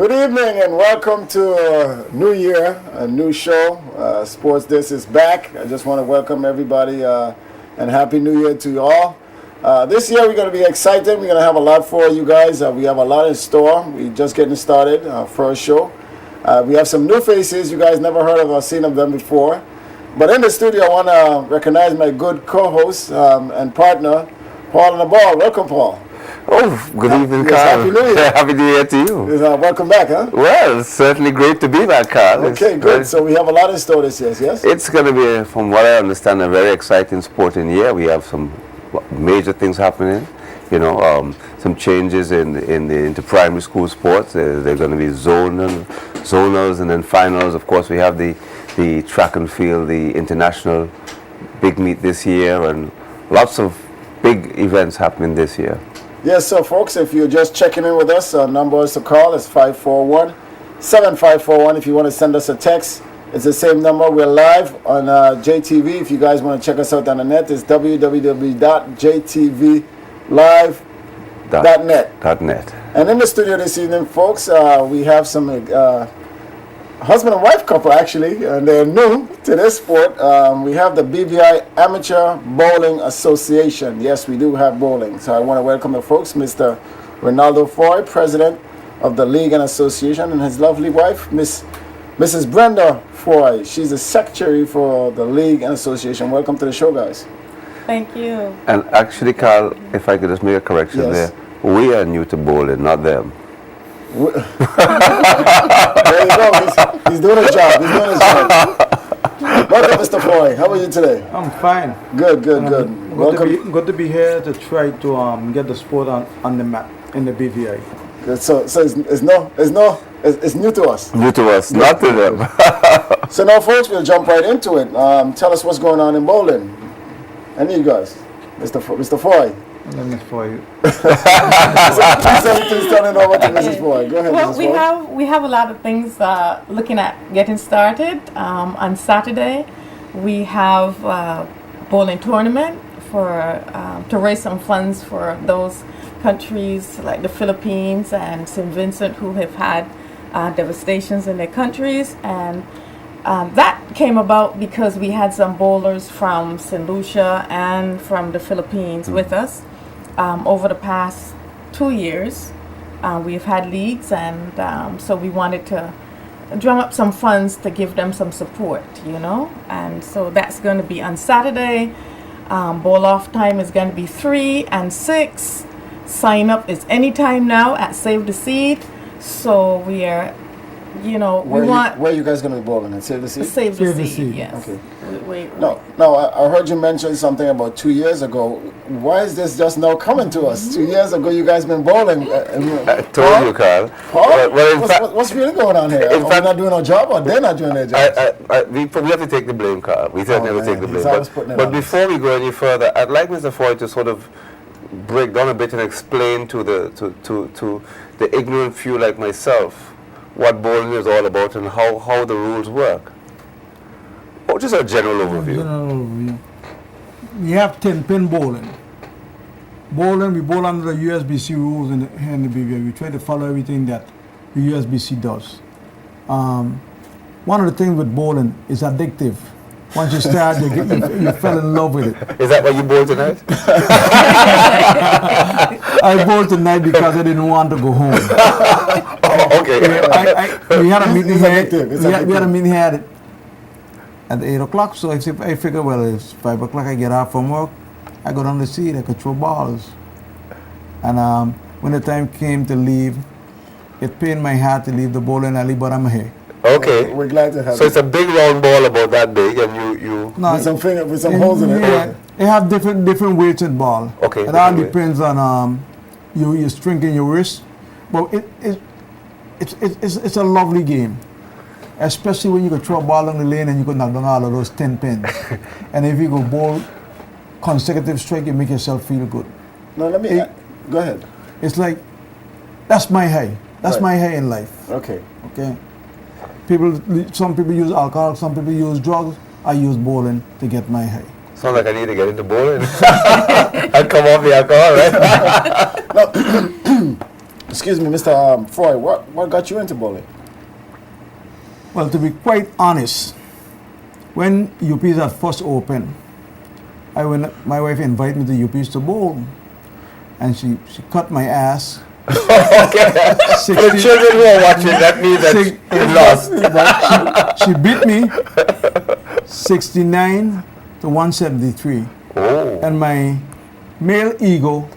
Good evening and welcome to a new year, a new show. Sports This is back. I just want to welcome everybody and Happy New Year to you all. This year we're going to be excited. We're going to have a lot for you guys. We have a lot in store. We're just getting started, our first show. We have some new faces you guys never heard of or seen of them before. But in the studio, I want to recognize my good co-host and partner, Paul on the Ball. Welcome, Paul. Oh, good evening, Yes, Carl. Happy New Year. Happy New Year to you. Welcome back, huh? Well, it's certainly great to be back, Carl. Okay, good. So we have a lot in store this year, yes? It's going to be, from what I understand, a very exciting sporting year. We have some major things happening. You know, some changes into primary school sports. They're going to be zonals and then finals. Of course, we have the track and field, the international big meet this year, and lots of big events happening this year. Yes, so folks, if you're just checking in with us, our number is to call is 541-7541. If you want to send us a text, it's the same number. We're live on JTV. If you guys want to check us out on the net, it's www.jtvlive.net. And in the studio this evening, folks, we have some husband and wife couple, actually, and they're new to this sport. We have the BVI Amateur Bowling Association. Yes, we do have bowling. So I want to welcome the folks, Mr. Ronaldo Foy, president of the League and Association, and his lovely wife, Mrs. Brenda Foy. She's the secretary for the League and Association. Welcome to the show, guys. Thank you. And actually, Carl, if I could just make a correction there, we are new to bowling, not them. There you go. He's doing his job. Welcome, Mr. Foy. How are you today? I'm fine. Good. Welcome. Good to be here to try to get the sport on the map in the BVI. Good. So it's new to us. New to us, not to them. So now, folks, we'll jump right into it. Tell us what's going on in bowling. Any of you guys, Mr. Foy. Let me for you. Please turn it over to Mrs. Foy. Go ahead, Well, Mrs. Foy. we have a lot of things looking at getting started. On Saturday, we have a bowling tournament for to raise some funds for those countries like the Philippines and St. Vincent who have had devastations in their countries. And that came about because we had some bowlers from St. Lucia and from the Philippines with us. Over the past 2 years, we've had leagues, and so we wanted to drum up some funds to give them some support, you know. And so that's going to be on Saturday. Bowl off time is going to be 3 and 6. Sign up is anytime now at Save the Seed. So we are, you know, where are you guys going to be bowling at Save the Seed? Save the Seed, yes. Okay. Wait. No, I heard you mention something about 2 years ago. Why is this just now coming to us? 2 years ago, you guys been bowling. I told you, Carl. Paul? Well, what's really going on here? Are we not doing our job, or they're not doing their job? we have to take the blame, Carl. We certainly have to take the blame. But on before we go any further, I'd like Mr. Foy to sort of break down a bit and explain to the ignorant few like myself what bowling is all about and how the rules work. Or just a general overview. We have 10-pin bowling. We bowl under the USBC rules in the BVI. We try to follow everything that the USBC does. One of the things with bowling is addictive. Once you start, you fell in love with it. Is that why you bowled tonight? I bowled tonight because I didn't want to go home. Oh, okay. We had a meeting here. We had a meeting here at 8 o'clock. So I figured, well, it's 5 o'clock. I get out from work. I go down the seat. I could throw balls. And when the time came to leave, it pained my heart to leave the bowling alley, but I'm here. Okay. We're glad to have So it's a big round ball about that big, and you No, with some holes in it. Yeah, they have different weights in ball. Okay, It all different depends on your strength in your wrist. But it's a lovely game, especially when you can throw a ball on the lane and you can knock down all of those 10 pins. And if you go bowl consecutive strike, you make yourself feel good. No, let me go ahead. It's like that's my high. That's my high in life. Okay. Okay. Some people use alcohol, some people use drugs. I use bowling to get my high. Sounds like I need to get into bowling. I'll come off the alcohol, right? Excuse me, Mr. Froy, what got you into bowling? Well, to be quite honest, when UPs had first opened, my wife invited me to UPs to bowl, and she cut my ass. For the children who are watching, that means that you lost. She beat me 69 to 173. Oh. And my male ego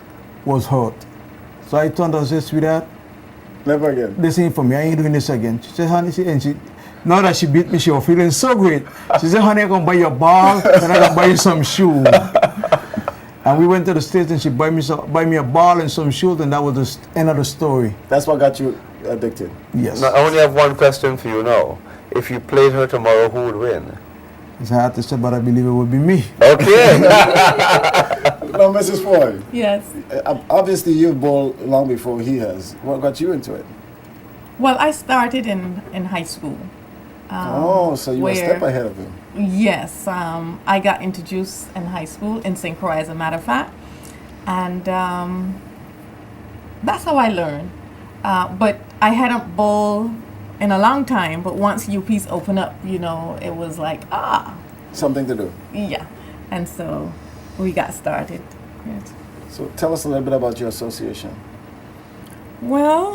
was hurt. So I turned to her and said, sweetheart, Never again. this ain't for me. I ain't doing this again. She said, honey, now that she beat me, she was feeling so great. She said, honey, I'm going to buy you a ball and I'm going to buy you some shoes. And we went to the States and she buy me a ball and some shoes, and that was the end of the story. That's what got you addicted. Yes. Now, I only have one question for you now. If you played her tomorrow, who would win? It's hard to say, but I believe it would be me. Okay. Now, Mrs. Froy, Yes. obviously you've bowled long before he has. What got you into it? Well, I started in high school. So you were a step where- ahead of him. Yes, I got introduced in high school in St. Croix, as a matter of fact, and that's how I learned. But I hadn't bowled in a long time. But once UPs opened up, it was like Something to do. yeah, and so we got started. Yes. So tell us a little bit about your association. Well,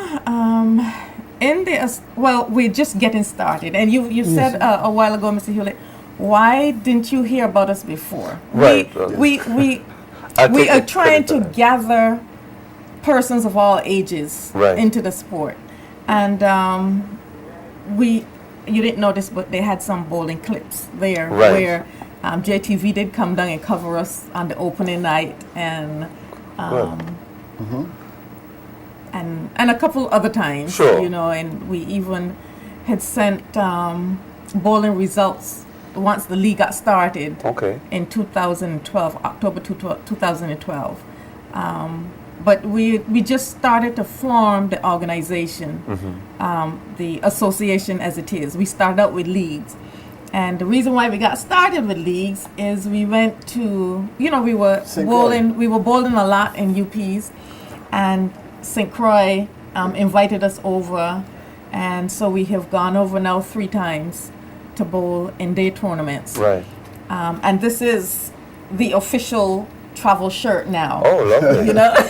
we're just getting started, and you said a while ago, Mr. Hewlett, why didn't you hear about us before? Right. We I take are the trying credit to for that. gather persons of all ages Right. into the sport, and you didn't notice, but they had some bowling clips there Right. where JTV did come down and cover us on the opening night, and and a couple other times, Sure. and we even had sent bowling results once the league got started Okay. in 2012, October 2012. But we just started to form the organization, the association as it is. We started out with leagues. And the reason why we got started with leagues is we went to, we were St. bowling. We were bowling a lot in UPs, and St. Croix invited us over, and so we have gone over now 3 times to bowl in day tournaments. Right. And this is the official travel shirt now. Oh, lovely.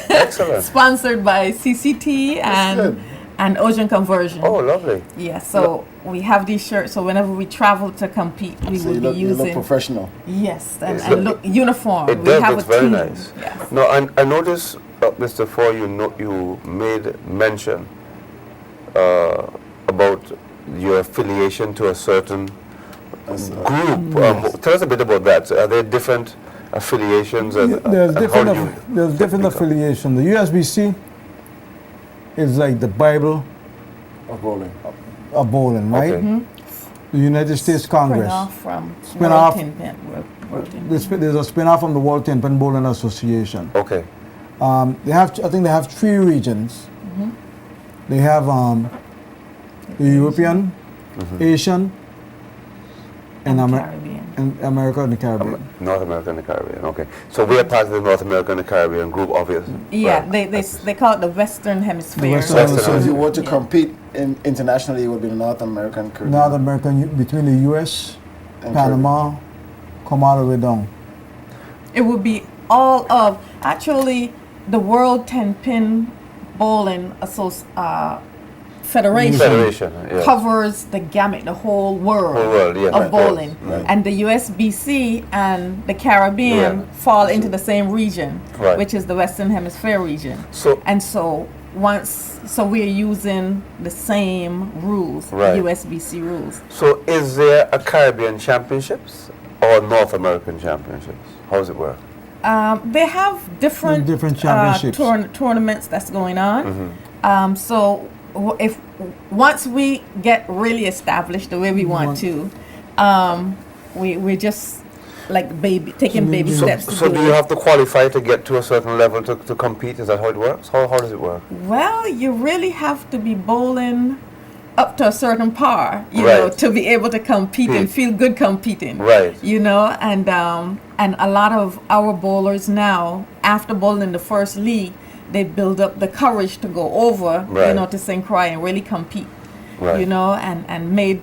Excellent. Sponsored by CCT good. and Ocean Conversion. Oh, lovely. Yeah, so we have these shirts, so whenever we travel to compete, we So will you be look using. professional. Yes, and, It's and look- look uniform. It we does have look a very team. nice. Yes. No, I noticed, Mr. Foy, you made mention about your affiliation to a certain group. Tell us a bit about that. So are there different affiliations? And, There's and how different, do you there's different pick up? affiliation. The USBC is like the Bible Of bowling. of bowling, right? Okay. The United States Spin Congress. off from Spin World off. Tin Pin, World Tin Pin. There's a spin-off from the World Tin Pin Bowling Association. Okay. I think they have 3 regions. They have the European, Asian, and, Caribbean. and America and the Caribbean. North America and the Caribbean. Okay. So we are part of the North America and the Caribbean group, obviously. Yeah, Right. they call it the Western Hemisphere. Western So, Western if you were to Yeah. compete internationally, it would be the North American Caribbean. North American, between the U.S., and Panama, come all the way down. It would be all of, actually, the World 10 Pin Bowling Federation Federation. Yeah. covers the gamut, the whole world, Whole world, yeah. of Right, bowling. right. And the USBC and the Caribbean Yeah. fall into the same region, Right. which is the Western Hemisphere region. So And so we're using the same rules, Right. USBC rules. So is there a Caribbean Championships or North American Championships? How does it work? They have different championships. tournaments that's going on. Mm-hmm. So if once we get really established the way we want to, we're just like taking baby So- steps to So do do it. you have to qualify to get to a certain level to compete? Is that how it works? How does it work? Well, you really have to be bowling up to a certain par, you know, Right. to be able to compete and feel good competing. Right. You know, and a lot of our bowlers now, after bowling the first league, they build up the courage to go over, you Right. know, to St. Croix and really compete, Right. you know, and made,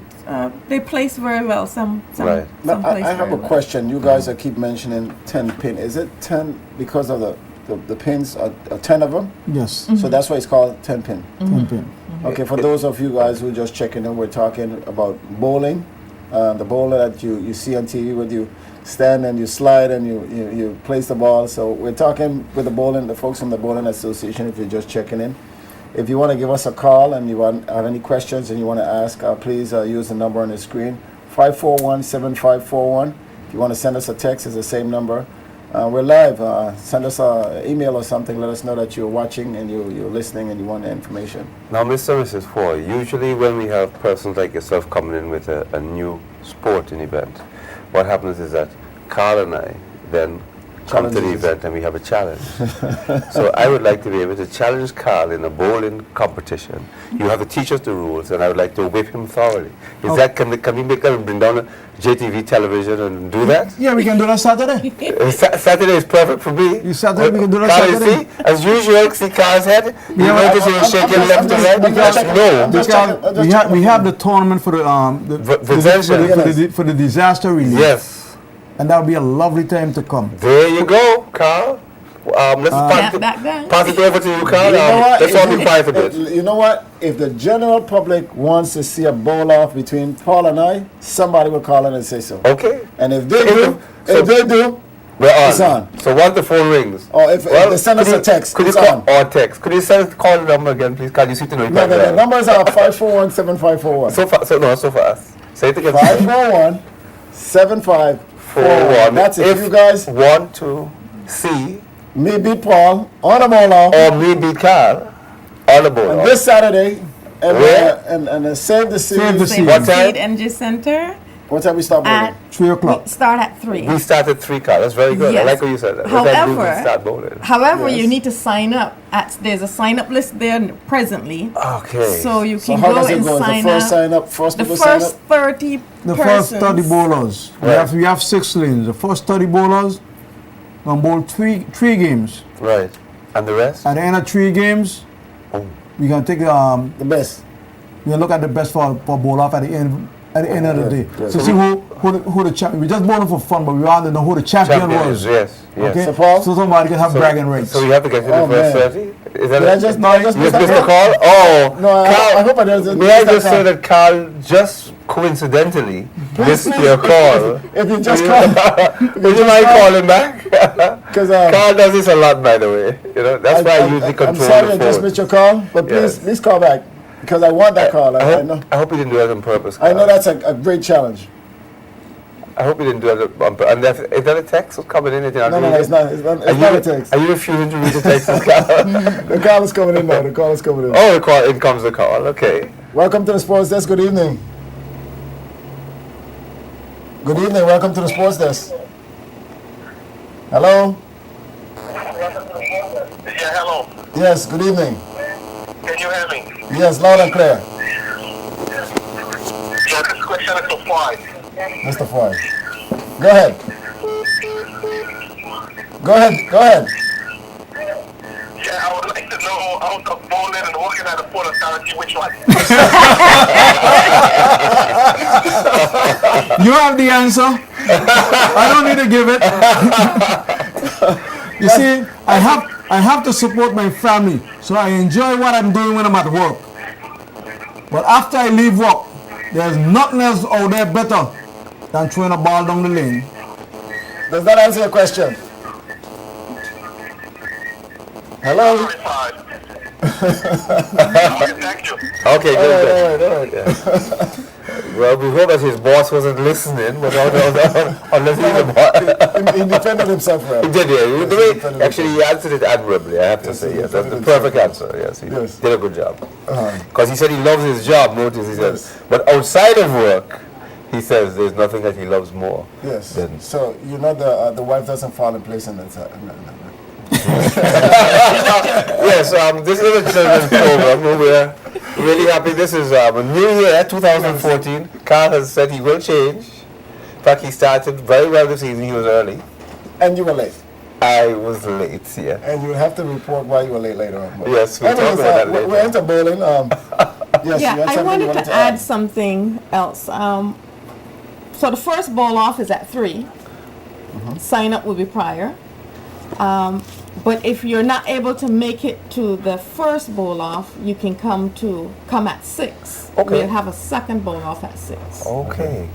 they placed very well. Some Right. Now, some I placed have very a well. question. You guys are keep mentioning 10 pin. Is it 10 because of the pins? Are 10 of them? Yes, So that's why it's called 10 pin. 10 pin. Okay, for those of you guys who are just checking in, we're talking about bowling. The bowler that you see on TV when you stand and you slide and you place the ball. So we're talking with the folks from the Bowling Association, if you're just checking in. If you want to give us a call and you have any questions and you want to ask, please use the number on the screen, 541-7541. If you want to send us a text, it's the same number. We're live. Send us an email or something. Let us know that you're watching and you're listening and you want the information. Now, Mr. and Mrs. Ford, usually when we have persons like yourself coming in with a new sporting event, what happens is that Carl and I then come to the Challenges. event and we have a challenge. So I would like to be able to challenge Carl in a bowling competition. You have to teach us the rules, and I would like to whip him thoroughly. Is that can we make them bring down a JTV television and do that? Yeah, we can do that Saturday. Saturday is perfect for me. Saturday, we can do that Carl, you Saturday. see, as usual, see Carl's head. You Yeah, notice he was shaking left and right. Because no, Because we have the tournament for the disaster relief. yes. And that would be a lovely time to come. There you go, Carl. Let's pass it over to you, Carl. You know what? Let's occupy for this. You know what? If the general public wants to see a bowl off between Paul and I, somebody will call in and say so. Okay. And if they So do, we're on. it's on. So once the phone rings. Or if they send us could a text, could you it's call, on. or text. Could you call the number again, please? Carl, you seem to know it No, quite the well. numbers are 541-7541. So fast. Say it again. 541-7541. 4-1. That's it. If You guys, want to see me beat Paul on a bowl off. or me beat Carl on the board. And this Saturday, and Where? save the Save the series. series. What time? Seed Energy Center What time we start bowling? at 3 o'clock. start at 3. We started 3, Carl. That's very good. I Yes. like what you said. What time do we However, start bowling? However, Yes. you need to sign up. There's a sign up list there presently. Okay. So you So can how go does it and go? Is the sign first up. sign up, first The people sign first up? 30 The persons. first 30 bowlers. Right. We have 6 lanes. The first 30 bowlers going to bowl three games. Right. And the rest? At the end of 3 games, Oh. we're going to take The best. we're gonna look at the best for bowl off at the end of the good, day. good. So see who the champion. We just bowling for fun, but we want to know who the champion was. Yes. Yes. Okay. So, Paul? So somebody can have bragging rights. So we have to get to the Oh, first man. 30? Is that Did I it? just You just missed missed the that call? Oh, No, I Carl, hope I didn't. may I just say that Carl just coincidentally missed your call? If you just call, Would you mind calling back? because Carl does this a lot, by the way. You know, that's why I usually I'm control sorry I the just phone. missed your call, but Yes. please call back because I want that call. I know. I hope you didn't do that on purpose. I know Carl. that's a great challenge. I hope you didn't do that on purpose. And is that a text that's coming in? No, it's not. It's not a text. Are you refusing to read the text, Carl? The call is coming in now. The call is coming in. Oh, the call. In comes the call. Okay. Welcome to the Sports Desk. Good evening. Good evening. Welcome to the Sports Desk. Hello. Yeah, hello. Yes. Good evening. Can you hear me? Yes, loud and clear. Yeah, this question is for 5. Mr. Floyd. Go ahead. Go ahead. Yeah, I would like to know out of bowling and working at the Port Authority, which one? You have the answer. I don't need to give it. You see, I have to support my family, so I enjoy what I'm doing when I'm at work. But after I leave work, there's nothing else out there better than throwing a ball down the lane. Does that answer your question? Hello. 5. Okay, thank you. Okay, All good. right. Yeah. Well, we hope that his boss wasn't listening, but unless he's the boss. He defended himself well. He did, yeah. The he way, defended actually, he answered it admirably, I have to say. Yes, that's the defended perfect answer. Yes, he Yes. did a good job. Uh-huh. Because he said he loves his job, notice he says. Yes. But outside of work, he says there's nothing that he loves more. Yes. Then- So you know the wife doesn't fall in place in that. Yes, this is a children's program. We're really happy. This is a new year, 2014. Carl has said he will change. In fact, he started very well this evening. He was early. And you were late. I was late, yeah. And you have to report why you were late later on. But Yes, we'll talk anyways, about that later. we're into bowling. Yes, Yeah, you had I something you wanted to add something else. So the first ball off is at 3. Sign up will be prior. But if you're not able to make it to the first bowl off, you can come at 6. Okay. We'll have a second bowl off at 6. Okay.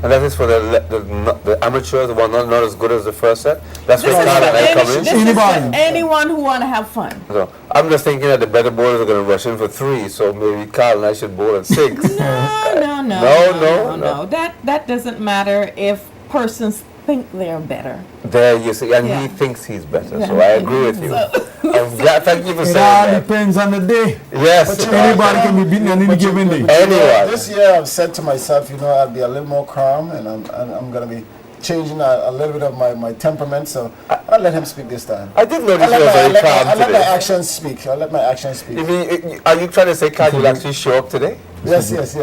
And that is for the amateurs, the one not as good as the first set? That's where Carl and I come in? This is for anyone who want to have fun. So, I'm just thinking that the better bowlers are going to rush in for 3, so maybe Carl and I should bowl at 6. No. That doesn't matter if persons think they're better. There you see, and Yeah. he thinks he's better, Yeah. so I agree with you. I'm glad, thank you for It saying all that. depends on the day. Yes, Anybody can be beaten on any given day. anyone. This year I've said to myself, I'll be a little more calm, and I'm going to be changing a little bit of my temperament, so I'll let him speak this time. I did notice you were very calm I'll let my today. actions speak. I'll let my actions speak. You mean, are you trying to say Carl will actually show up today? Yes. Yes. So,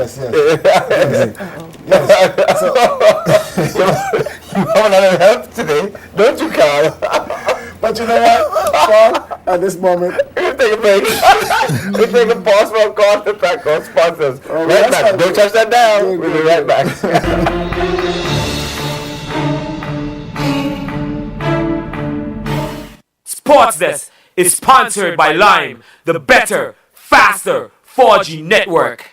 You have another help today, don't you, Carl? but you know what, Paul? At this moment, We'll take a break. We'll take a pause for a call to thank our sponsors. Right that's back. fine. Don't touch that down. Good, We'll be good, right good. back. Sports Desk is sponsored by Lime, the better, faster 4G network.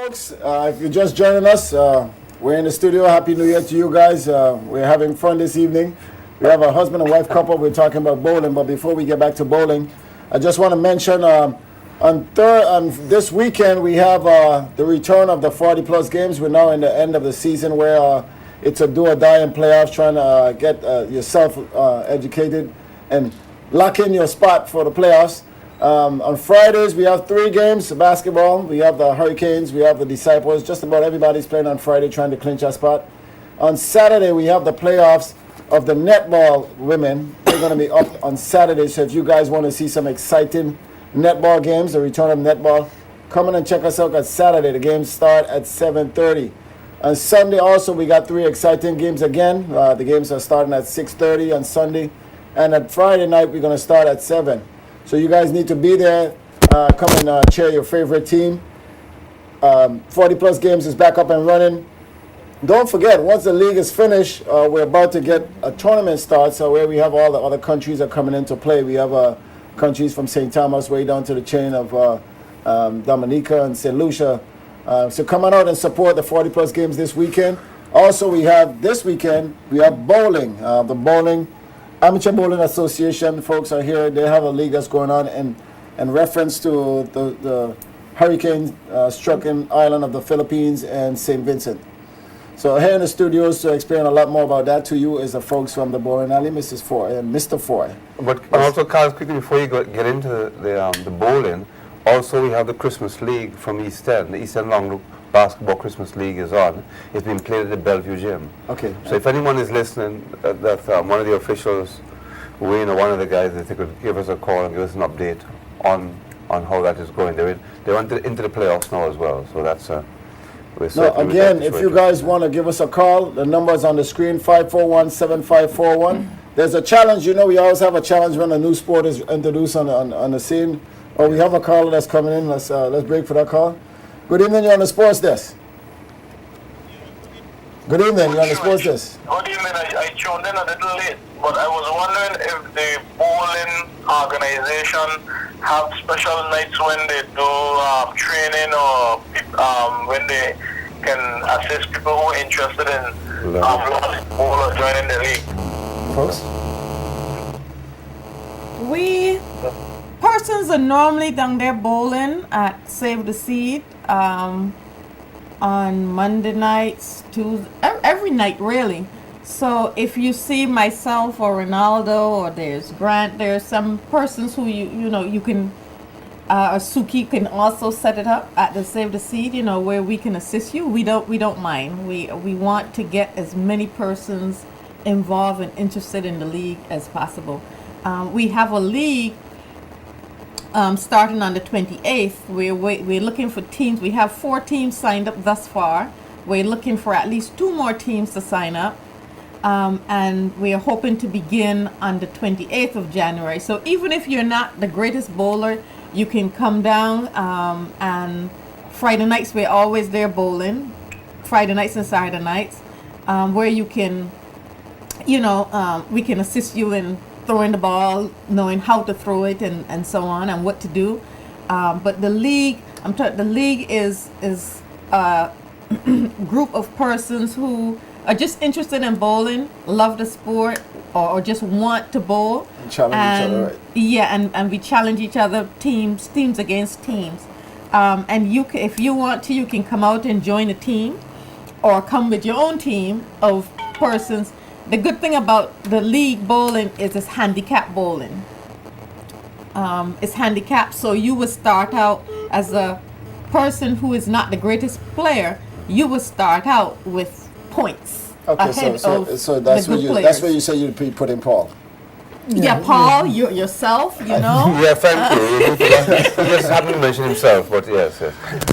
folks, if you're just joining us, we're in the studio. Happy New Year to you guys. We're having fun this evening. We have a husband and wife couple. We're talking about bowling, but before we get back to bowling, I just want to mention on this weekend we have the return of the 40-plus games. We're now in the end of the season where it's a do or die in playoffs, trying to get yourself educated and lock in your spot for the playoffs. On Fridays, we have 3 games of basketball. We have the Hurricanes, we have the Disciples. Just about everybody's playing on Friday trying to clinch a spot. On Saturday, we have the playoffs of the netball women. They're going to be up on Saturday. So if you guys want to see some exciting netball games, the return of netball, come in and check us out on Saturday. The games start at 7:30. On Sunday also, we got 3 exciting games again. The games are starting at 6:30 on Sunday. And at Friday night, we're going to start at 7. So you guys need to be there. Come and cheer your favorite team. 40-plus games is back up and running. Don't forget, once the league is finished, we're about to get a tournament start, so where we have all the other countries are coming into play. We have countries from St. Thomas way down to the chain of Dominica and St. Lucia. So come on out and support the 40-plus games this weekend. Also, we have this weekend, we have bowling. The Bowling Amateur Bowling Association folks are here. They have a league that's going on in reference to the hurricane-stricken island of the Philippines and St. Vincent. So here in the studios to explain a lot more about that to you is the folks from the Bowling Alley, Mrs. Foy and Mr. Foy. But also, Carl, quickly before you get into the bowling, also we have the Christmas League from East End. The East End Long Basketball Christmas League is on. It's been played at the Bellevue Gym. Okay. So if anyone is listening, that one of the officials, Wayne or one of the guys, if they could give us a call and give us an update on how that is going. They went into the playoffs now as well. So that's No, again, if you guys want to give us a call, the number is on the screen, 541-7541. There's a challenge. We always have a challenge when a new sport is introduced on the scene. Oh, we have a caller that's coming in. Let's break for that call. Good evening, you're on the sports desk. Good evening, you're on the sports desk. Good evening. I tuned in a little late, but I was wondering if the bowling organization have special nights when they do training or when they can assist people who are interested in bowling or joining the league. Folks? Persons are normally down there bowling at Save the Seed on Monday nights, Tuesday, every night really. So if you see myself or Ronaldo or there's Grant, there's some persons who you can, Suki can also set it up at the Save the Seed, where we can assist you. We don't mind. We want to get as many persons involved and interested in the league as possible. We have a league starting on the 28th. We're looking for teams. We have 4 teams signed up thus far. We're looking for at least 2 more teams to sign up. And we are hoping to begin on the 28th of January. So even if you're not the greatest bowler, you can come down, and Friday nights we're always there bowling. Friday nights and Saturday nights, where you can, we can assist you in throwing the ball, knowing how to throw it and so on and what to do. But the league, the league is a group of persons who are just interested in bowling, love the sport, or just want to bowl. Challenge each other, right? Yeah, and we challenge each other, teams against teams. And if you want to, you can come out and join a team, or come with your own team of persons. The good thing about the league bowling is it's handicap bowling. It's handicapped, so you will start out as a person who is not the greatest player. You will start out with points ahead of so that's the what good that's players. where you say you'd put in Paul. Yeah, Paul, yourself, Yeah, thank you. He just happened to mention himself, but yes.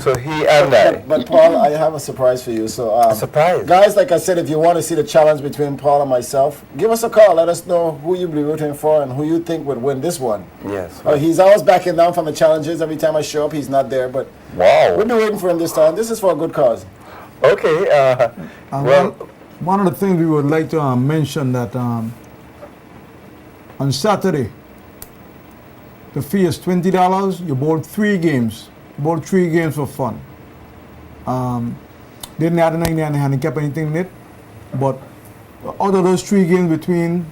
So he and I. But Paul, I have a surprise for you. So A surprise? guys, like I said, if you want to see the challenge between Paul and myself, give us a call. Let us know who you'll be rooting for and who you think would win this one. Yes. He's always backing down from the challenges. Every time I show up, he's not there. But Wow. we'll be waiting for him this time. This is for a good cause. Okay. Well, One of the things we would like to mention that on Saturday, the fee is $20. You bowl 3 games. Bowl 3 games for fun. Didn't add any handicap anything in it, but out of those 3 games between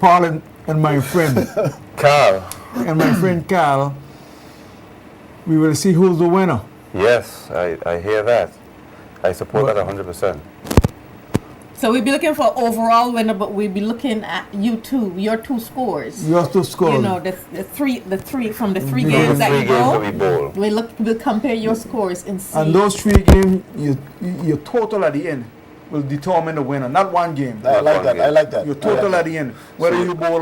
Paul and my friend Carl. Carl, we will see who's the winner. Yes, I hear that. I support that 100%. So we'll be looking for overall winner, but we'll be looking at your 2 scores. You have to score. You know, the three from the 3 The games that 3 you games that bowl. we bowl. We'll compare your scores and see. And those 3 games, your total at the end will determine the winner. Not one game. I like that. I like that. Your total at the end. Whether you bowl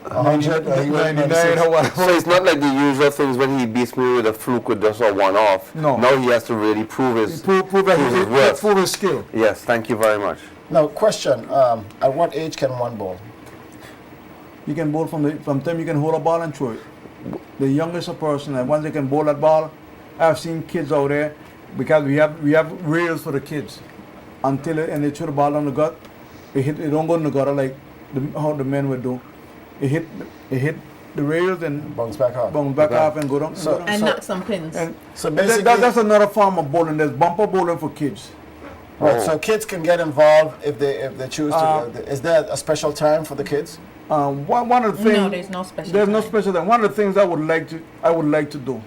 100, 99 or whatever. So it's not like the usual things when he beats me with a fluke with just a one-off. No. Now he has to really prove his Prove his worth. his skill. Yes, thank you very much. Now, question: at what age can one bowl? You can bowl from time you can hold a ball and throw it. The youngest a person, and once they can bowl that ball, I've seen kids out there, because we have rails for the kids. And they throw the ball on the gut, it don't go in the gutter like how the men would do. It hit the rails and Bounce back up. bounce back off and go down. So- and knock some pins. And So that- basically, that's another form of bowling. There's bumper bowling for kids. right. So kids can get involved if they choose to. Is there a special time for the kids? One of the things. No, there's no special There's no time. special time. One of the things I would like to do.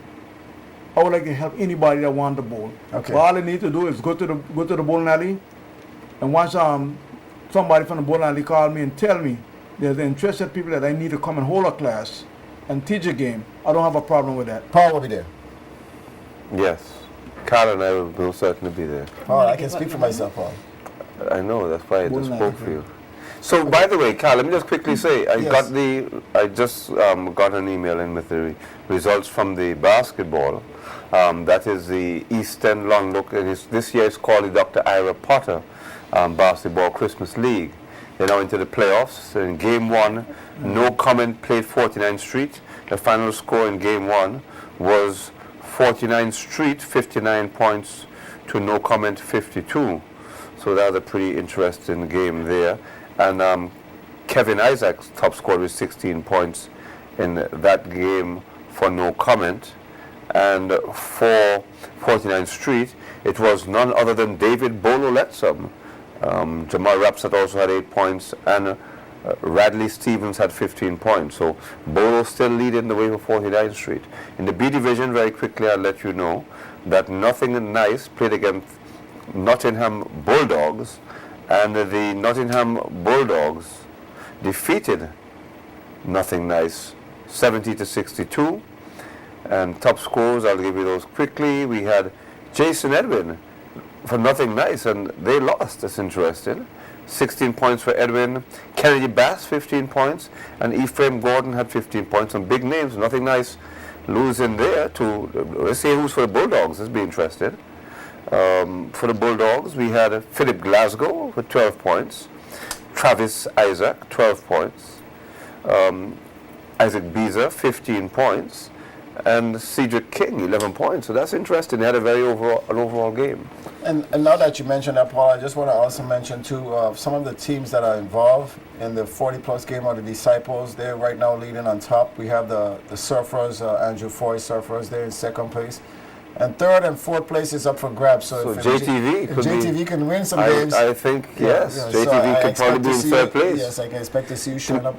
I would like to help anybody that want to bowl. Okay. But all they need to do is go to the bowling alley, and once somebody from the bowling alley call me and tell me there's interested people that I need to come and hold a class and teach a game, I don't have a problem with that. Paul will be there. Yes. Carl and I will most certainly be there. Paul, I can speak for myself, Paul. I know, that's why I just Wouldn't spoke I? for you. So, by the way, Carl, let me just quickly say, Yes. I just got an email in with the results from the basketball. That is the East End Long Look, and this year it's called the Dr. Ira Potter Basketball Christmas League. They're now into the playoffs. So in Game 1, No Comment played 49th Street. The final score in Game 1 was 49th Street, 59 points to No Comment, 52. So that was a pretty interesting game there. And Kevin Isaacs top scored with 16 points in that game for No Comment. And for 49th Street, it was none other than David Bolo Letsum. Jamal Rapsat also had 8 points, and Radley Stevens had 15 points. So Bolo still leading the way for 49th Street. In the B division, very quickly, I'll let you know that Nothing Nice played against Nottingham Bulldogs, and the Nottingham Bulldogs defeated Nothing Nice 70-62. And top scores, I'll give you those quickly. We had Jason Edwin for Nothing Nice, and they lost. That's interesting. 16 points for Edwin. Kennedy Bass, 15 points. And Ephraim Gordon had 15 points. Some big names, nothing nice losing there to, let's see who's for the Bulldogs. Let's be interested. For the Bulldogs, we had Philip Glasgow with 12 points. Travis Isaac, 12 points. Isaac Beezer, 15 points. And Cedric King, 11 points. So that's interesting. They had an overall game. And now that you mentioned that, Paul, I just want to also mention too some of the teams that are involved in the 40-plus game are the Disciples. They're right now leading on top. We have the Surfers, Andrew Foy Surfers. They're in second place. And third and fourth place is up for grabs. So if JTV can win some games. I think, yes. Yeah, JTV can probably be in third place. Yes, I can expect to see you showing up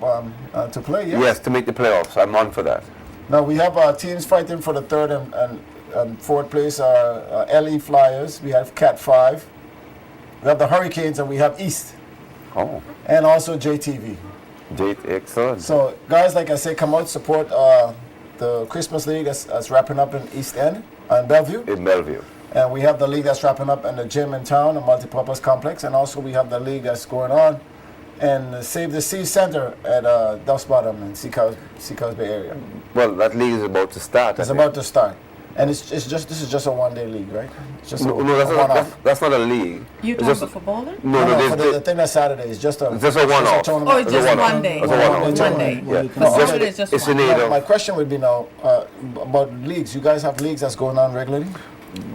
to play. Yes. Yes, to make the playoffs. I'm on for that. Now we have teams fighting for the third and fourth place are LE Flyers. We have Cat 5. We have the Hurricanes and we have East. Oh. And also JTV. Excellent. So guys, like I say, come out, support the Christmas League that's wrapping up in East End and Bellevue. In Bellevue. And we have the league that's wrapping up in the gym in town, a multipurpose complex. And also we have the league that's going on and Save the Sea Center at Dust Bottom in Seacoast Bay area. Well, that league is about to start. It's about to start. And this is just a one-day league, right? It's just that's not a league. You talking about for bowling? No, the thing that's Saturday is just a one-off. tournament. Oh, it's just one day. It's a one-off. One day. Yeah. For Saturday, it's just It's one an day. eight. My question would be now about leagues. You guys have leagues that's going on regularly?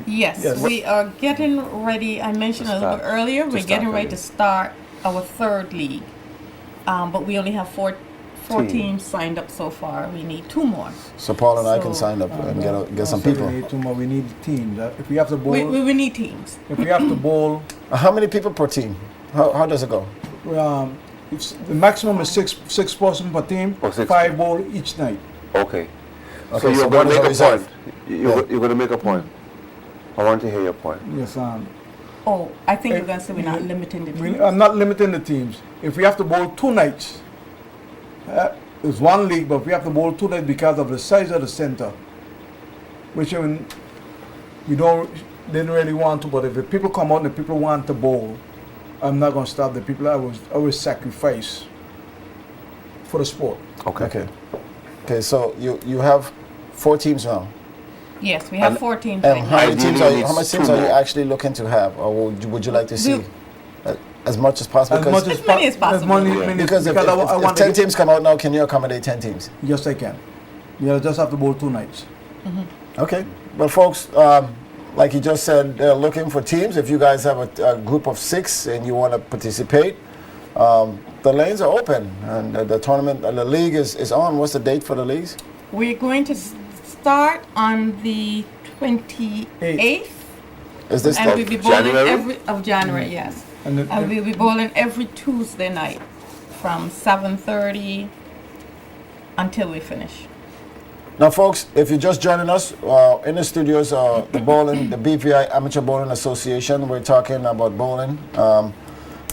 Yes, we are getting ready. I mentioned a little bit earlier, we're getting ready to start our third league. But we only have four teams signed up so far. We need 2 more. So Paul and I can So, sign up and get some So people. We need 2 more. We need teams. If we have to bowl, We need teams. if we have to bowl, How many people per team? How does it go? the maximum is six person per team. Oh, 6. 5 bowl each night. Okay. So Okay, you're so going what to is make the a point. reserve? You're going to make a point. I want to hear your point. Yes. Oh, I think you're going to say we're not limiting the teams. I'm not limiting the teams. If we have to bowl 2 nights, it's one league, but we have to bowl 2 nights because of the size of the center, which we didn't really want to. But if the people come out and the people want to bowl, I'm not going to stop the people. I will sacrifice for the sport. Okay. Okay, so you have 4 teams now. Yes, we have 4 teams And right how now. many teams Ideally, how much it's teams 2 are you more. actually looking to have, or would you like to see as much as possible? As much As many as possible. Because if I want 10 to teams come out now, can you accommodate 10 teams? Yes, I can. You just have to bowl 2 nights. Okay. Well, folks, like you just said, they're looking for teams. If you guys have a group of 6 and you want to participate, the lanes are open. And the tournament, the league is on. What's the date for the leagues? We're going to start on the 28th. Is this And we'll be bowling January? January, yes. And And we'll be bowling every Tuesday night from 7:30 until we finish. Now, folks, if you're just joining us in the studios, the BVI Amateur Bowling Association, we're talking about bowling.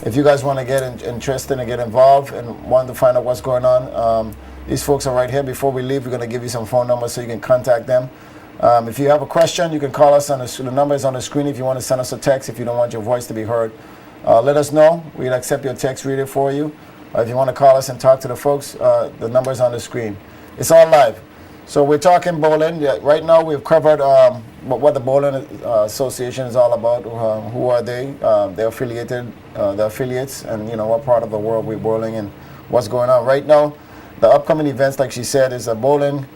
If you guys want to get interested and get involved and want to find out what's going on, these folks are right here. Before we leave, we're going to give you some phone numbers so you can contact them. If you have a question, you can call us. The number is on the screen if you want to send us a text, if you don't want your voice to be heard. Let us know. We'll accept your text, read it for you. If you want to call us and talk to the folks, the number is on the screen. It's all live. So we're talking bowling. Yeah, right now we've covered what the Bowling Association is all about. Who are they? They're affiliated, the affiliates, and what part of the world we're bowling and what's going on. Right now, the upcoming events, like she said, is a bowling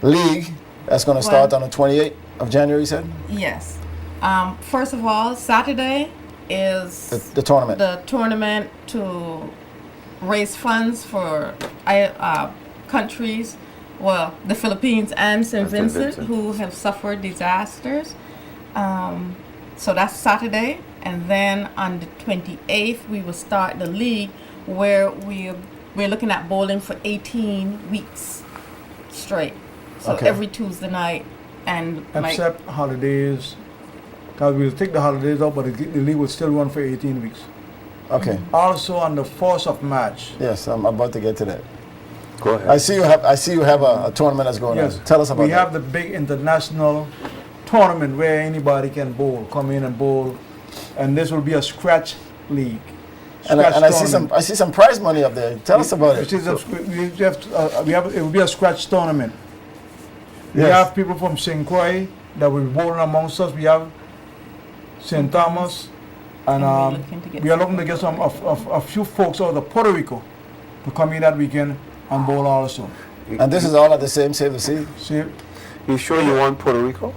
league that's going to start on the 28th of January, you said? Yes. First of all, Saturday is The tournament. the tournament to raise funds for countries, well, the Philippines and St. Vincent, who have suffered disasters. So that's Saturday. And then on the 28th, we will start the league where we're looking at bowling for 18 weeks straight. So Okay. every Tuesday night. And Except holidays. Because we'll take the holidays out, but the league will still run for 18 weeks. Okay. Also on the 4th of March. Yes, I'm about to get to that. Go ahead. I see you have a tournament that's going Yes. on. Tell us about We that. have the big international tournament where anybody can bowl, come in and bowl. And this will be a scratch league. And I see some prize money up there. Tell us about it. It will be a scratch tournament. We Yes. have people from St. Croix that will be bowling amongst us. We have St. Thomas, and we are looking to get a few folks out of Puerto Rico to come in that weekend and bowl also. And this is all at the same Save the Sea? See, You sure you want Puerto Rico?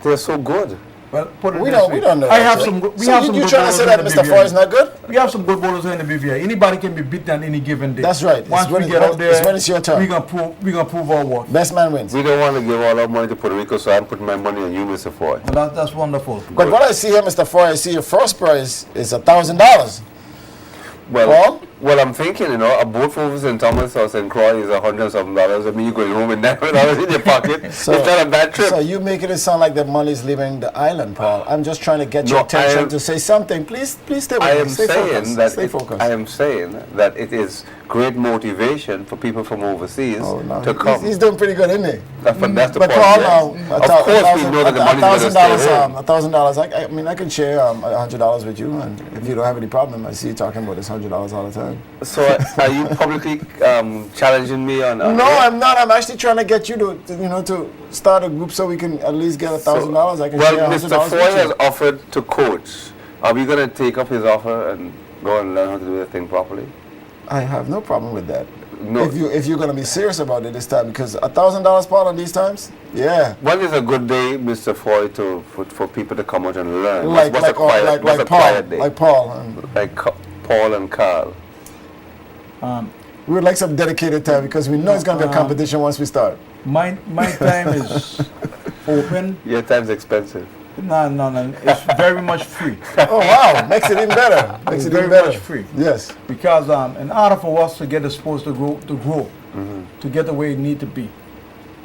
They're so good. well, put it We this don't way. know. I have that, some. Jay. We So have you, some. you good trying to bowlers say in that the Mr. BVI. Foy is not good? We have some good bowlers in the BVI. Anybody can be beaten on any given day. That's right. It's Once when we it- get when- up there, it's when it's your turn. we gonna prove our worth. Best man wins. We don't want to give all our money to Puerto Rico, so I'm putting my money on you, Mr. Foy. And that's wonderful. But what I see here, Mr. Foy, I see your first prize is $1,000. Well, Paul? well, I'm thinking, a boat for St. Thomas or St. Croix is $100-something. I mean, you're going home with $900 in your pocket. It's not a bad trip. So you making it sound like the money's leaving the island, Paul. I'm just trying to get your No, attention I am- to say something. Please stay with I me. am Stay saying focused. that Stay focused. I am saying that it is great motivation for people from overseas Oh, no. to come. He's doing pretty good, isn't he? That's the But point. Paul, yes. now, Of course, we know that the money's going to stay home. $1,000. I mean, I can share $100 with you, and if you don't have any problem, I see you talking about this $100 all the time. So, are you publicly challenging me on? No, I'm not. I'm actually trying to get you to start a group so we can at least get $1,000. I can Well, share Mr. $100 Foy with has you. offered to coach. Are we going to take up his offer and go and learn how to do the thing properly? I have no problem with that. No. If you're gonna be serious about it this time, because $1,000, Paul, on these times, yeah. When is a good day, Mr. Foy, for people to come out and learn? Like what's a quiet Paul, day? like Paul. And Like Paul and Carl. we would like some dedicated time because we know it's gonna be a competition once we start. My time is open. Your time's expensive. No. It's very much free. Oh wow, makes it even better. Makes It's it very even better. much free. Yes. Because in order for us to get the sports to grow, to get the way it need to be,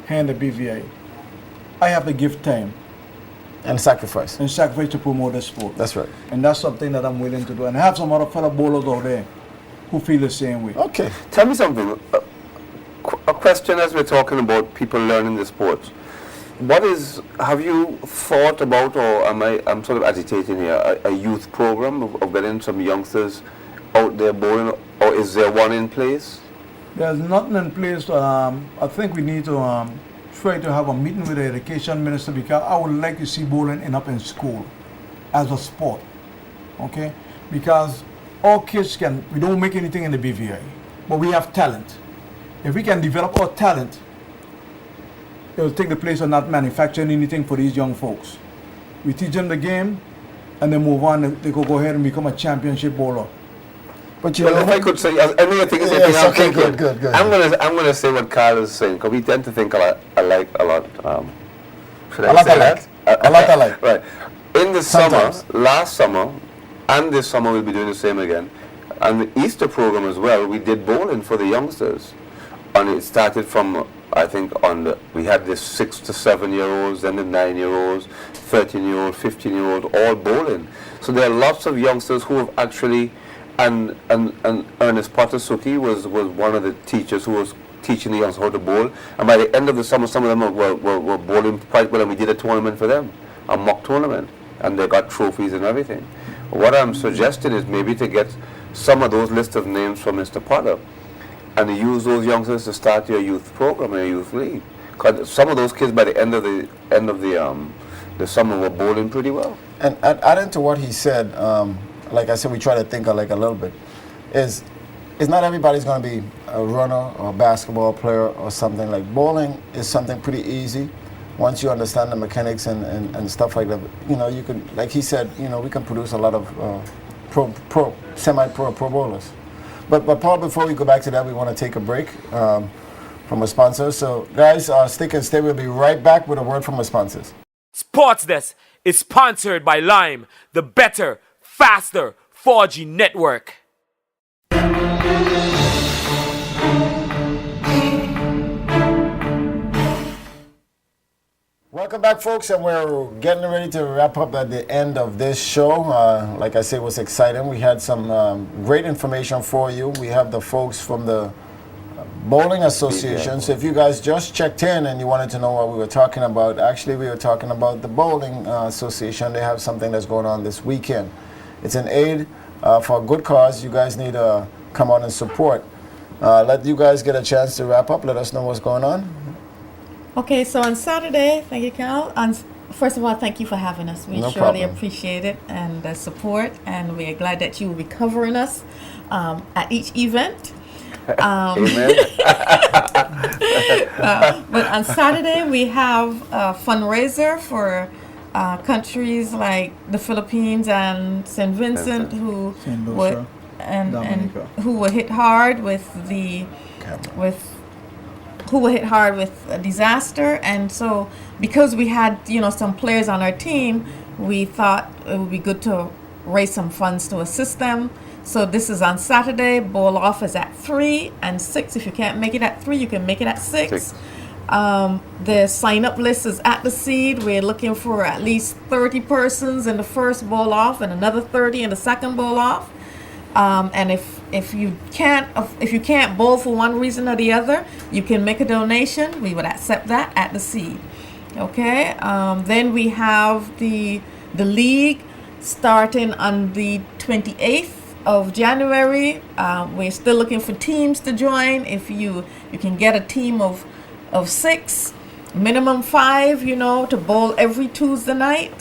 here in the BVA, I have to give time And sacrifice. and sacrifice to promote the sport. That's right. And that's something that I'm willing to do. And I have some other fellow bowlers out there who feel the same way. Okay. Tell me something. A question as we're talking about people learning the sports. Have you thought about, or I'm sort of agitating here, a youth program of getting some youngsters out there bowling, or is there one in place? There's nothing in place. I think we need to try to have a meeting with the education minister because I would like to see bowling end up in school as a sport. Okay? Because all kids we don't make anything in the BVI, but we have talent. If we can develop our talent, it will take the place of not manufacturing anything for these young folks. We teach them the game, and they move on. They could go ahead and become a championship bowler. But you Well, know, if I could say, any thing is Yes, I'm okay, thinking. good. I'm gonna say what Carl is saying because we tend to think alike a lot. Should A I lot say alike. that? A lot alike. Right. In the Sometimes. summer, last summer, and this summer we'll be doing the same again. And the Easter program as well. We did bowling for the youngsters, and it started from we had the 6 to 7 year olds, then the 9-year-olds, 13-year-olds, 15-year-olds, all bowling. So there are lots of youngsters who have actually, and Ernest Potasuki was one of the teachers who was teaching the youngsters how to bowl. And by the end of the summer, some of them were bowling quite well, and we did a tournament for them, a mock tournament, and they got trophies and everything. What I'm suggesting is maybe to get some of those lists of names from Mr. Potter, and to use those youngsters to start your youth program or your youth league. Because some of those kids by the end of the summer were bowling pretty well. and adding to what he said, like I said, we try to think like a little bit. Is not everybody's going to be a runner or a basketball player or something. Like bowling is something pretty easy. Once you understand the mechanics and stuff like that, you can, like he said, we can produce a lot of semi-pro bowlers. But Paul, before we go back to that, we want to take a break from our sponsors. So guys, stick and stay. We'll be right back with a word from our sponsors. Sports Desk is sponsored by Lime, the better, faster 4G network. Welcome back, folks, and we're getting ready to wrap up at the end of this show. Like I said, it was exciting. We had some great information for you. We have the folks from the Bowling Association. So if you guys just checked in and you wanted to know what we were talking about, actually we were talking about the Bowling Association. They have something that's going on this weekend. It's an aid for a good cause, you guys need to come out and support. Let you guys get a chance to wrap up. Let us know what's going on. Okay, so on Saturday, thank you, Cal. First of all, thank you for having us. We No surely problem. appreciate it and the support, and we are glad that you will be covering us at each event. Amen. But on Saturday, we have a fundraiser for countries like the Philippines and St. Vincent, who Saint were Lucia, and Dominica. who were hit hard with a disaster. And so, because we had some players on our team, we thought it would be good to raise some funds to assist them. So this is on Saturday. Bowl off is at 3 and 6. If you can't make it at 3, you can make it at 6. 6. The sign-up list is at the Seed. We're looking for at least 30 persons in the first bowl off and another 30 in the second bowl off. And if you can't bowl for one reason or the other, you can make a donation. We would accept that at the Seed. Okay. Then we have the league starting on the 28th of January. We're still looking for teams to join. If you can get a team of 6, minimum 5, to bowl every Tuesday night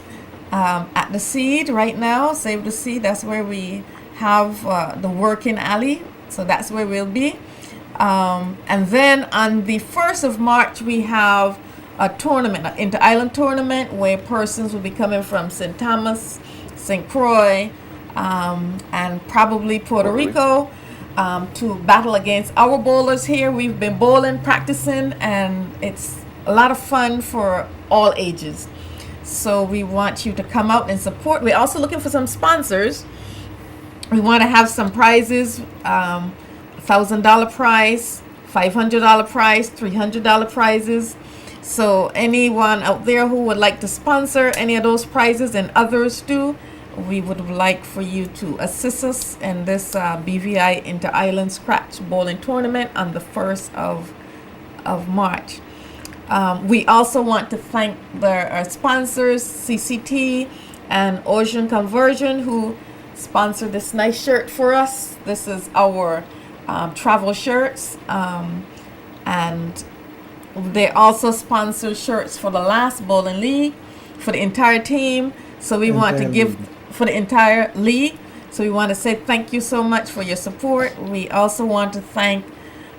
at the Seed right now. Save the Seed. That's where we have the working alley. So that's where we'll be. And then on the 1st of March, we have a tournament, an inter-island tournament, where persons will be coming from St. Thomas, St. Croix, and probably Puerto Rico to battle against our bowlers here. We've been bowling, practicing, and it's a lot of fun for all ages. So we want you to come out and support. We're also looking for some sponsors. We want to have some prizes, $1,000 prize, $500 prize, $300 prizes. So anyone out there who would like to sponsor any of those prizes, and others too, we would like for you to assist us in this BVI Inter-Island Scratch Bowling Tournament on the 1st of March. We also want to thank our sponsors, CCT and Ocean Conversion, who sponsored this nice shirt for us. This is our travel shirts, and they also sponsor shirts for the last bowling league for the entire team. So we want to give for the entire league. So we want to say thank you so much for your support. We also want to thank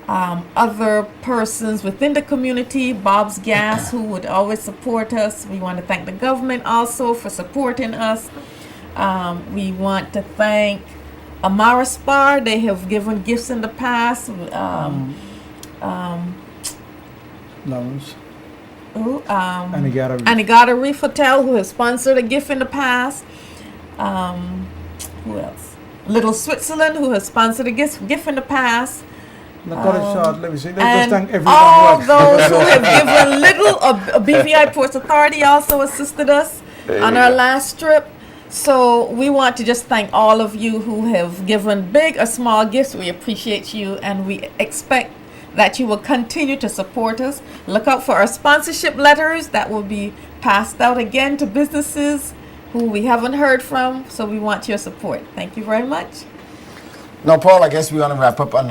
other persons within the community, Bob's Gas, who would always support us. We want to thank the government also for supporting us. We want to thank Amara Spar. They have given gifts in the past. Lawrence. Anigata Reef Hotel, who has sponsored a gift in the past. Who else? Little Switzerland, who has sponsored a gift in the past. Let me see. Let's And thank everyone. all those who have given little. BVI Ports Authority also assisted us on our last trip. So we want to just thank all of you who have given big or small gifts. We appreciate you, and we expect that you will continue to support us. Look out for our sponsorship letters that will be passed out again to businesses who we haven't heard from. So we want your support. Thank you very much. Now, Paul, I guess we want to wrap up on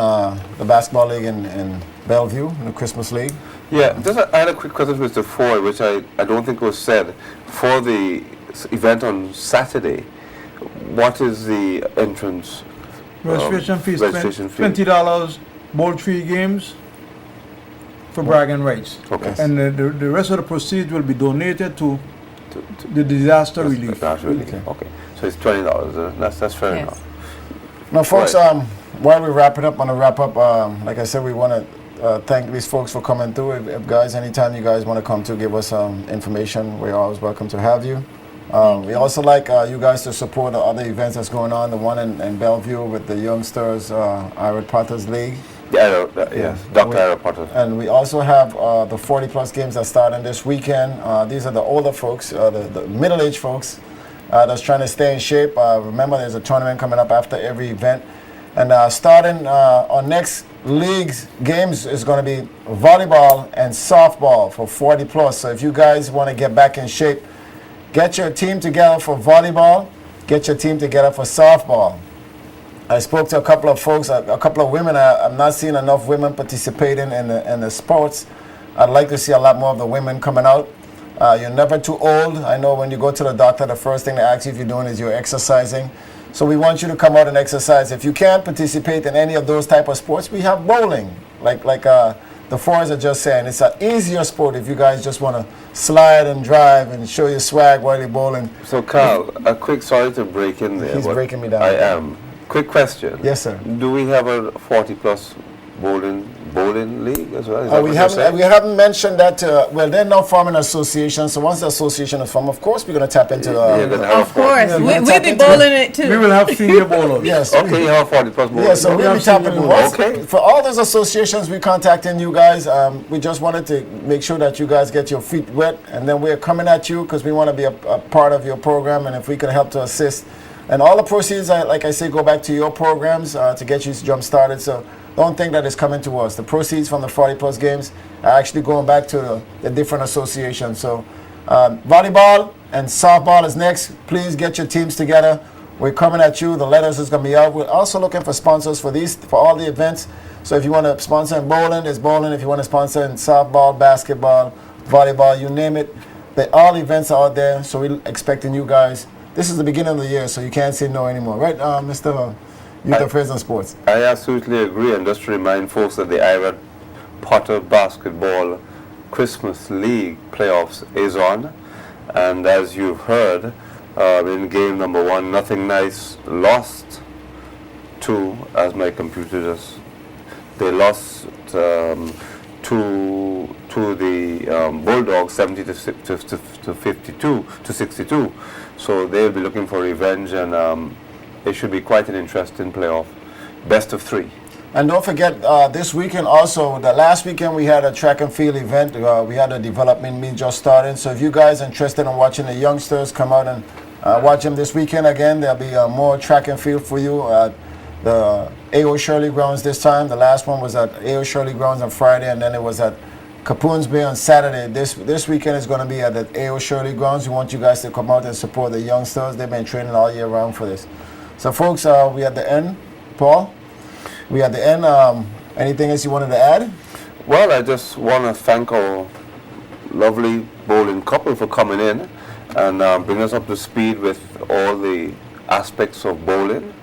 the basketball league in Bellevue, the Christmas League. Yeah, I had a quick question to Mr. Ford, which I don't think was said. For the event on Saturday, what is the entrance Registration fees, registration fee? $20, bowl 3 games for bragging rights. Okay. And the rest of the proceeds will be donated to the disaster relief. Okay. So it's $20. That's fair Yes. enough. Now, folks, Right. while we wrap it up, like I said, we want to thank these folks for coming through. If guys, anytime you guys want to come to give us information, we're always welcome to have you. We also like you guys to support the other events that's going on, the one in Bellevue with the Youngsters Ira Potters League. Yes, Dr. Ira Potter. And we also have the 40-plus games that starting this weekend. These are the older folks, the middle-aged folks that's trying to stay in shape. Remember, there's a tournament coming up after every event. And starting our next league's games is going to be volleyball and softball for 40-plus. So if you guys want to get back in shape, get your team together for volleyball, get your team together for softball. I spoke to a couple of folks, a couple of women. I'm not seeing enough women participating in the sports. I'd like to see a lot more of the women coming out. You're never too old. I know when you go to the doctor, the first thing they ask you if you're doing is you're exercising. So we want you to come out and exercise. If you can't participate in any of those type of sports, we have bowling. Like the fours are just saying, it's an easier sport if you guys just want to slide and drive and show your swag while you're bowling. So, Carl, a quick, sorry to break in there. He's but breaking me down. I am. Quick question. Yes, sir. Do we have a 40-plus bowling league as well? Is that what We you're saying? haven't mentioned that. Well, they're now forming an association. So once the association is formed, of course, we're going to tap into. You're gonna have Of course, Yeah, we'll tap be into bowling it We too. will have senior bowlers. Yes. Okay, you have 40-plus bowling. Yeah, so we we'll be have tapping senior in. bowlers. Okay. For all those associations, we're contacting you guys. We just wanted to make sure that you guys get your feet wet, and then we're coming at you because we want to be a part of your program, and if we can help to assist. And all the proceeds, like I say, go back to your programs to get you jump started. So don't think that it's coming to us. The proceeds from the 40-plus games are actually going back to the different associations. So volleyball and softball is next. Please get your teams together. We're coming at you. The letters is going to be out. We're also looking for sponsors for all the events. So if you want to sponsor in bowling, it's bowling. If you want to sponsor in softball, basketball, volleyball, you name it, all events are out there. So we're expecting you guys. This is the beginning of the year, so you can't say no anymore. Right, Mr. Youth Affairs and Sports? I absolutely agree, and just to remind folks that the Ira Potter Basketball Christmas League playoffs is on, and as you've heard, in game number 1, Nothing Nice lost to, as my computer just, they lost to the Bulldogs 70 to 52 to 62. So they'll be looking for revenge, and it should be quite an interesting playoff. Best of 3. And don't forget, this weekend also, the last weekend we had a track and field event. We had a development meet just starting. So if you guys are interested in watching the youngsters, come out and watch them this weekend again. There'll be more track and field for you at the A.O. Shirley Grounds this time. The last one was at A.O. Shirley Grounds on Friday, and then it was at Capoon's Bay on Saturday. This weekend is going to be at the A.O. Shirley Grounds. We want you guys to come out and support the youngsters. They've been training all year round for this. So, folks, we at the end. Paul, we at the end. Anything else you wanted to add? Well, I just want to thank our lovely bowling couple for coming in and bring us up to speed with all the aspects of bowling.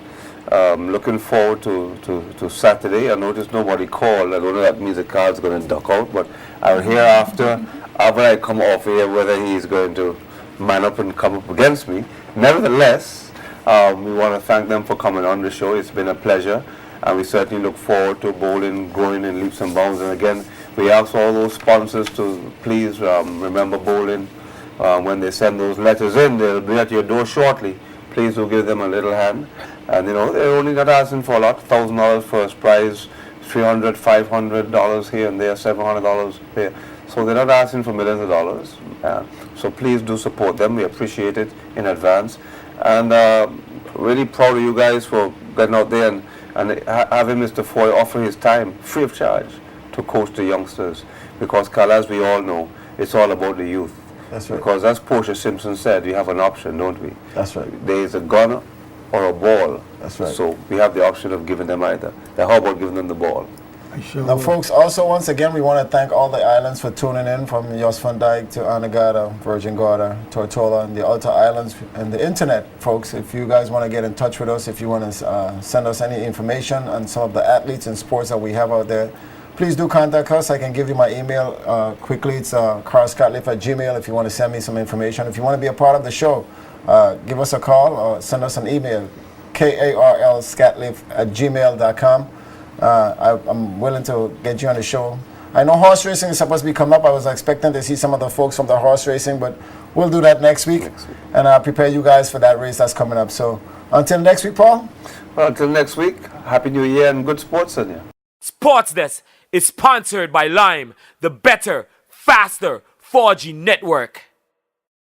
Looking forward to Saturday. I noticed nobody called. I don't know if that means the card's going to duck out, but I'll hear after I come off here whether he's going to man up and come up against me. Nevertheless, we want to thank them for coming on the show. It's been a pleasure, and we certainly look forward to bowling growing in leaps and bounds. And again, we ask all those sponsors to please remember bowling. When they send those letters in, they'll be at your door shortly. Please do give them a little hand. And they're only not asking for a lot. $1,000 first prize, $300, $500 here and there, $700 there. So they're not asking for millions of dollars. So please do support them. We appreciate it in advance. And really proud of you guys for getting out there and having Mr. Foy offer his time free of charge to coach the youngsters. Because, Carl, as we all know, it's all about the youth. That's right. Because as Portia Simpson said, we have an option, don't we? That's right. There is a gun or a ball. That's right. So we have the option of giving them either. Now, how about giving them the ball? I sure Now, will. folks, also, once again, we want to thank all the islands for tuning in, from Jos van Dyke to Anegada, Virgin Gorda, Tortola, and the Alta Islands, and the internet, folks. If you guys want to get in touch with us, if you want to send us any information on some of the athletes and sports that we have out there, please do contact us. I can give you my email quickly. It's carlscotliff@gmail if you want to send me some information. If you want to be a part of the show, give us a call or send us an email, karlscotliff@gmail.com. I'm willing to get you on the show. I know horse racing is supposed to be coming up. I was expecting to see some of the folks from the horse racing, but we'll do that next week. And I'll prepare you guys for that race that's coming up. So until next week, Paul. Well, until next week, Happy New Year and good sports on you. Sports Desk is sponsored by Lime, the better, faster 4G network.